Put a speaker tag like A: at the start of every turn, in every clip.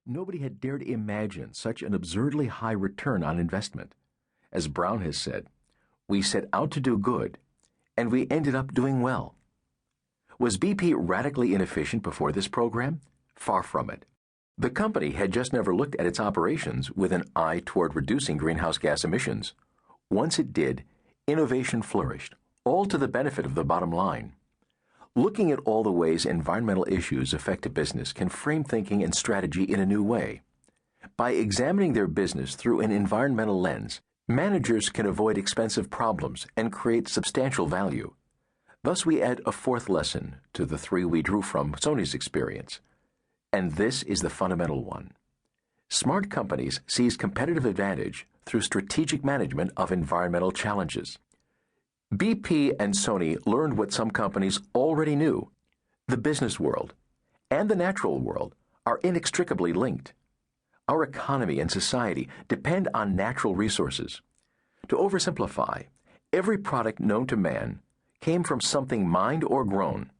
A: Nobody had dared imagine such an absurdly high return on investment. As Brown has said, we set out to do good, and we ended up doing well. Was BP radically inefficient before this program? Far from it. The company had just never looked at its operations with an eye toward reducing greenhouse gas emissions. Once it did, innovation flourished, all to the benefit of the bottom line. Looking at all the ways environmental issues affect a business can frame thinking and strategy in a new way. By examining their business through an environmental lens, managers can avoid expensive problems and create substantial value. Thus, we add a fourth lesson to the three we drew from Sony's experience. And this is the fundamental one. Smart companies seize competitive advantage through strategic management of environmental challenges. BP and Sony learned what some companies already knew. The business world and the natural world are inextricably linked. Our economy and society depend on natural resources. To oversimplify, every product known to man came from something mined or grown.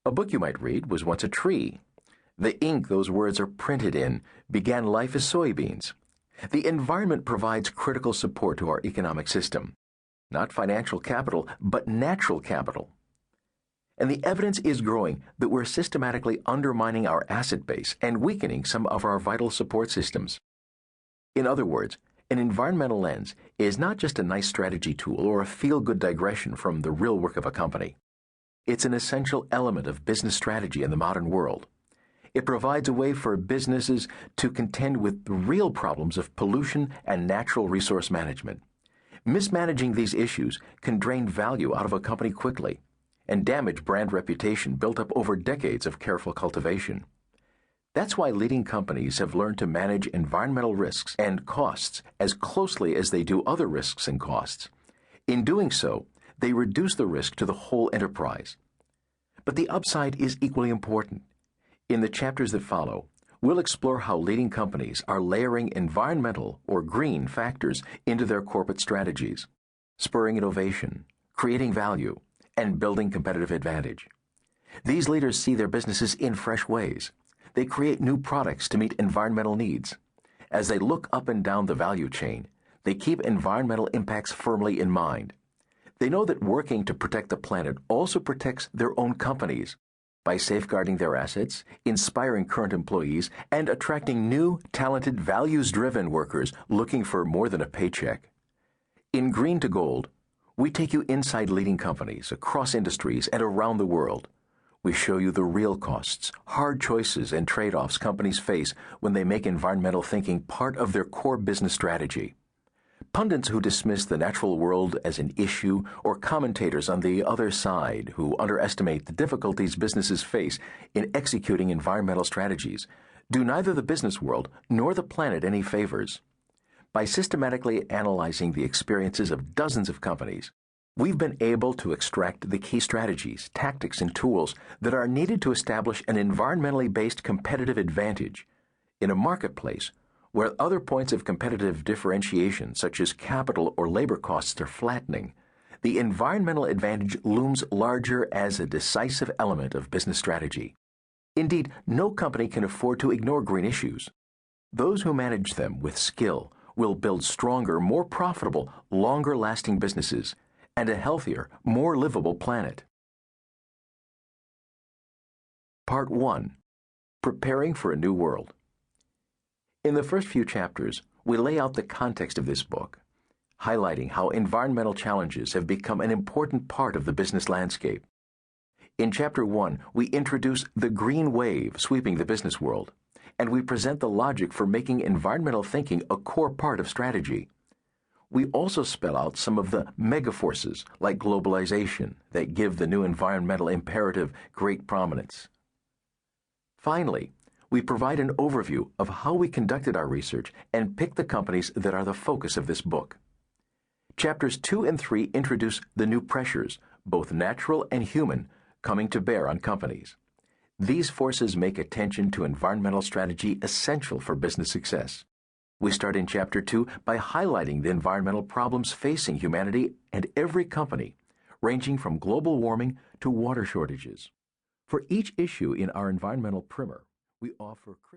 A: A book you might read was once a tree. The ink those words are printed in began life as soybeans. The environment provides critical support to our economic system. Not financial capital, but natural capital. And the evidence is growing that we're systematically undermining our asset base and weakening some of our vital support systems. In other words, an environmental lens is not just a nice strategy tool or a feel-good digression from the real work of a company. It's an essential element of business strategy in the modern world. It provides a way for businesses to contend with the real problems of pollution and natural resource management. Mismanaging these issues can drain value out of a company quickly and damage brand reputation built up over decades of careful cultivation. That's why leading companies have learned to manage environmental risks and costs as closely as they do other risks and costs. In doing so, they reduce the risk to the whole enterprise. But the upside is equally important. In the chapters that follow, we'll explore how leading companies are layering environmental or green factors into their corporate strategies, spurring innovation, creating value, and building competitive advantage. These leaders see their businesses in fresh ways. They create new products to meet environmental needs. As they look up and down the value chain, they keep environmental impacts firmly in mind. They know that working to protect the planet also protects their own companies by safeguarding their assets, inspiring current employees, and attracting new, talented, values-driven workers looking for more than a paycheck. In Green to Gold, we take you inside leading companies across industries and around the world. We show you the real costs, hard choices, and trade-offs companies face when they make environmental thinking part of their core business strategy. Pundits who dismiss the natural world as an issue, or commentators on the other side who underestimate the difficulties businesses face in executing environmental strategies, do neither the business world nor the planet any favors. By systematically analyzing the experiences of dozens of companies, we've been able to extract the key strategies, tactics, and tools that are needed to establish an environmentally based competitive advantage in a marketplace where other points of competitive differentiation, such as capital or labor costs, are flattening. The environmental advantage looms larger as a decisive element of business strategy. Indeed, no company can afford to ignore green issues. Those who manage them with skill will build stronger, more profitable, longer-lasting businesses and a healthier, more livable planet. Part 1. Preparing for a New World. In the first few chapters, we lay out the context of this book, highlighting how environmental challenges have become an important part of the business landscape. In Chapter 1, we introduce the green wave sweeping the business world, and we present the logic for making environmental thinking a core part of strategy. We also spell out some of the megaforces, like globalization, that give the new environmental imperative great prominence. Finally, we provide an overview of how we conducted our research and picked the companies that are the focus of this book. Chapters 2 and 3 introduce the new pressures, both natural and human, coming to bear on companies. These forces make attention to environmental strategy essential for business success. We start in Chapter 2 by highlighting the environmental problems facing humanity and every company, ranging from global warming to water shortages. For each issue in our environmental primer, we offer